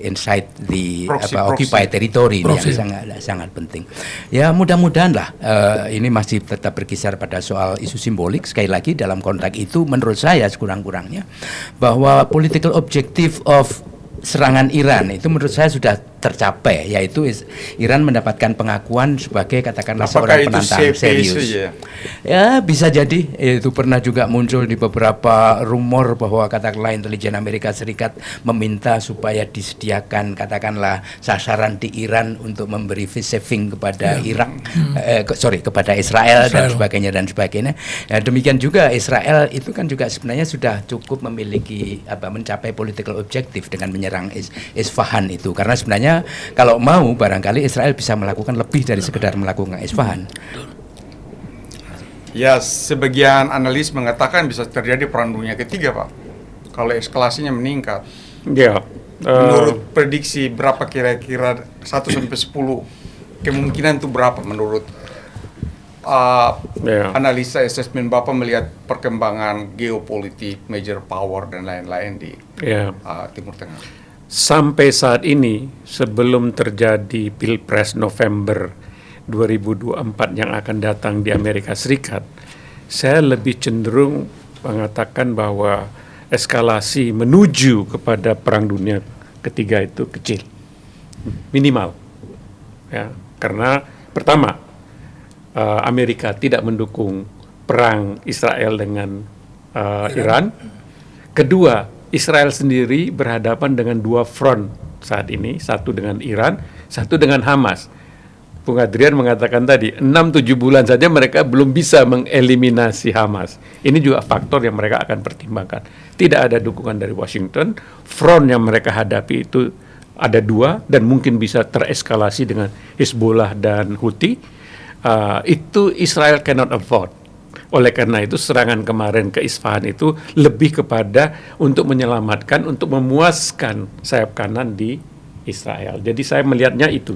inside the occupied territory ini yang sangat penting. Ya mudah-mudahan lah ini masih tetap berkisar pada soal isu simbolik. Sekali lagi dalam konteks itu menurut saya sekurang-kurangnya bahwa political objective of serangan Iran itu menurut saya sudah tercapai, yaitu Iran mendapatkan pengakuan sebagai katakanlah seorang penantang serius. Ya bisa jadi itu pernah juga muncul di beberapa rumor bahwa katakanlah intelijen Amerika Serikat meminta supaya disediakan katakanlah sasaran di Iran untuk memberi saving kepada kepada Israel dan sebagainya. Ya, demikian juga Israel itu kan juga sebenarnya sudah cukup memiliki mencapai political objective dengan menyerang Isfahan itu, karena sebenarnya kalau mau barangkali Israel bisa melakukan lebih dari sekedar melakukan Isfahan. Ya, sebagian analis mengatakan bisa terjadi perang dunia ketiga, Pak, kalau eskalasinya meningkat. Ya. Menurut prediksi berapa kira-kira 1 sampai 10 kemungkinan itu berapa menurut analisa asesmen Bapak melihat perkembangan geopolitik, major power dan lain-lain di Timur Tengah? Sampai saat ini, sebelum terjadi Pilpres November 2024 yang akan datang di Amerika Serikat, saya lebih cenderung mengatakan bahwa eskalasi menuju kepada Perang Dunia Ketiga itu kecil, minimal. Ya, karena pertama, Amerika tidak mendukung perang Israel dengan Iran. Kedua, Israel sendiri berhadapan dengan dua front saat ini, satu dengan Iran, satu dengan Hamas. Bung Adrian mengatakan tadi, 6-7 bulan saja mereka belum bisa mengeliminasi Hamas. Ini juga faktor yang mereka akan pertimbangkan. Tidak ada dukungan dari Washington, front yang mereka hadapi itu ada dua, dan mungkin bisa tereskalasi dengan Hezbollah dan Houthi. Itu Israel cannot afford. Oleh karena itu serangan kemarin ke Isfahan itu lebih kepada untuk menyelamatkan, untuk memuaskan sayap kanan di Israel. Jadi saya melihatnya itu.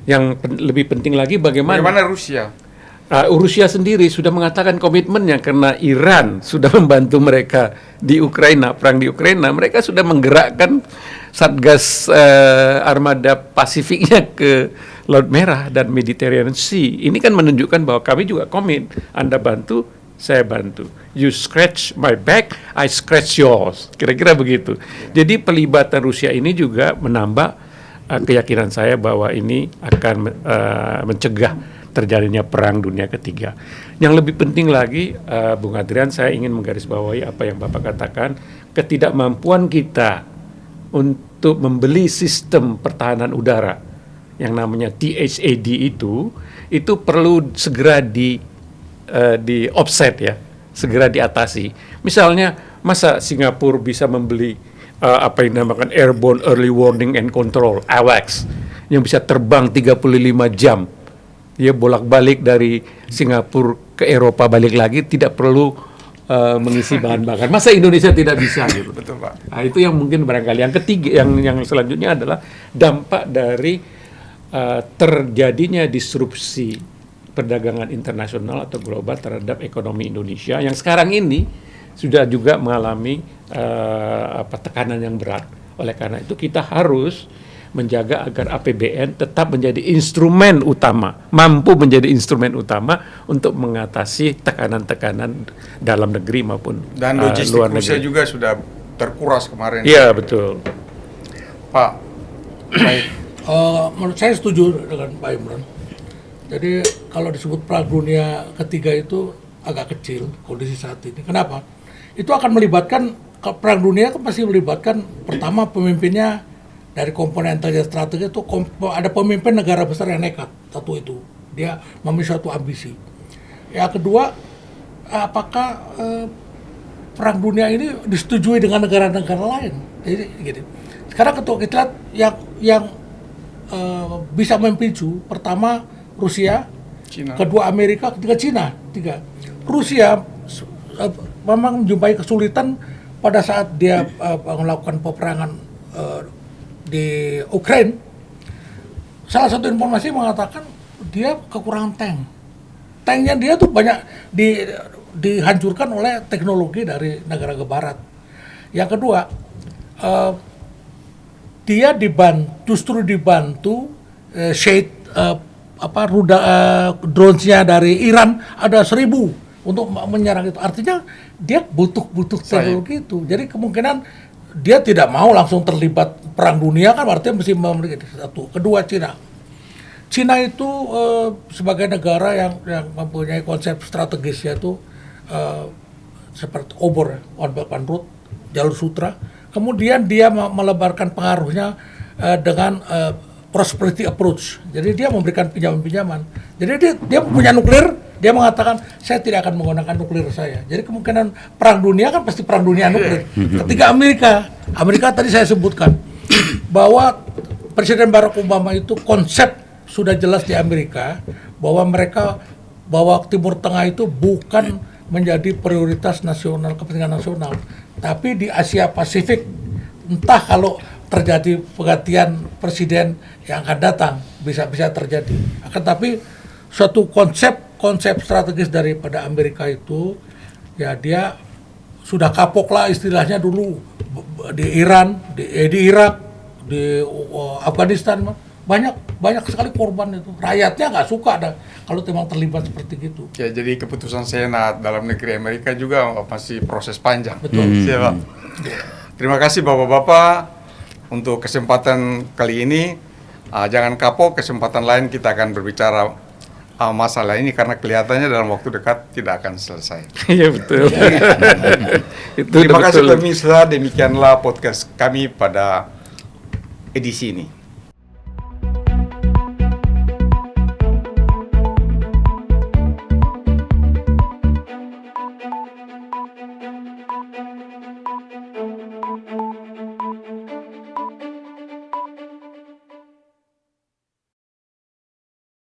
Yang lebih penting lagi bagaimana Rusia? Rusia sendiri sudah mengatakan komitmennya karena Iran sudah membantu mereka di Ukraina, perang di Ukraina. Mereka sudah menggerakkan Satgas Armada Pasifiknya ke Laut Merah dan Mediterranean Sea. Ini kan menunjukkan bahwa kami juga komit. Anda bantu, saya bantu. You scratch my back, I scratch yours. Kira-kira begitu. Jadi pelibatan Rusia ini juga menambah keyakinan saya bahwa ini akan mencegah terjadinya Perang Dunia Ketiga. Yang lebih penting lagi, Bung Adrian, saya ingin menggarisbawahi apa yang Bapak katakan, ketidakmampuan kita untuk membeli sistem pertahanan udara yang namanya THAD itu perlu segera di offset ya, segera diatasi. Misalnya, masa Singapura bisa membeli apa yang dinamakan Airborne Early Warning and Control (AWACS) yang bisa terbang 35 jam, ya bolak-balik dari Singapura ke Eropa balik lagi, tidak perlu mengisi bahan bakar. Masa Indonesia tidak bisa gitu? Betul, Pak. Nah, itu yang mungkin barangkali yang ketiga, yang selanjutnya adalah dampak dari terjadinya disrupsi perdagangan internasional atau global terhadap ekonomi Indonesia yang sekarang ini sudah juga mengalami tekanan yang berat. Oleh karena itu kita harus menjaga agar APBN tetap menjadi instrumen utama, mampu menjadi instrumen utama untuk mengatasi tekanan-tekanan dalam negeri maupun dan logistik luar Rusia negeri. juga sudah terkuras kemarin. Iya, betul. Pak, baik. Menurut saya setuju dengan Pak Imran. Jadi kalau disebut Perang Dunia Ketiga itu agak kecil kondisi saat ini. Kenapa? Itu akan melibatkan, Perang Dunia kan pasti melibatkan pertama pemimpinnya dari komponen intelijen strategi itu ada pemimpin negara besar yang nekat. Satu itu, dia memiliki suatu ambisi. Yang kedua, apakah Perang Dunia ini disetujui dengan negara-negara lain? Jadi gitu. Sekarang ketua kita lihat yang bisa memicu, pertama Rusia, Cina. kedua Amerika, ketiga Cina, tiga. Rusia memang menjumpai kesulitan pada saat dia melakukan peperangan di Ukraina. Salah satu informasi mengatakan dia kekurangan tank. Tanknya dia tuh banyak dihancurkan oleh teknologi dari negara Barat. Yang kedua, dia justru dibantu Shade drones-nya dari Iran ada 1.000 untuk menyerang itu. Artinya dia butuh teknologi itu. Jadi kemungkinan dia tidak mau langsung terlibat perang dunia, kan artinya mesti memiliki satu. Kedua, Cina itu sebagai negara yang mempunyai konsep strategis, yaitu seperti obor, One Belt One Road, jalur sutra. Kemudian dia melebarkan pengaruhnya dengan prosperity approach. Jadi dia memberikan pinjaman-pinjaman. Jadi dia punya nuklir, dia mengatakan saya tidak akan menggunakan nuklir saya. Jadi kemungkinan perang dunia kan pasti perang dunia nuklir. Ketiga Amerika tadi saya sebutkan bahwa Presiden Barack Obama itu konsep sudah jelas di Amerika bahwa Timur Tengah itu bukan menjadi prioritas nasional, kepentingan nasional, tapi di Asia Pasifik. Entah kalau terjadi penggantian presiden yang akan datang, bisa terjadi. Akan tapi suatu konsep strategis daripada Amerika itu, ya dia sudah kapok lah istilahnya dulu di Iran, di Irak, di Afghanistan, banyak sekali korban itu. Rakyatnya nggak suka kalau memang terlibat seperti gitu. Ya, jadi keputusan Senat dalam negeri Amerika juga masih proses panjang. Betul. Siap, Pak. Terima kasih Bapak-Bapak untuk kesempatan kali ini. Jangan kapok, kesempatan lain kita akan berbicara masalah ini karena kelihatannya dalam waktu dekat tidak akan selesai. Iya betul. Terima kasih pemirsa, demikianlah podcast kami pada edisi ini.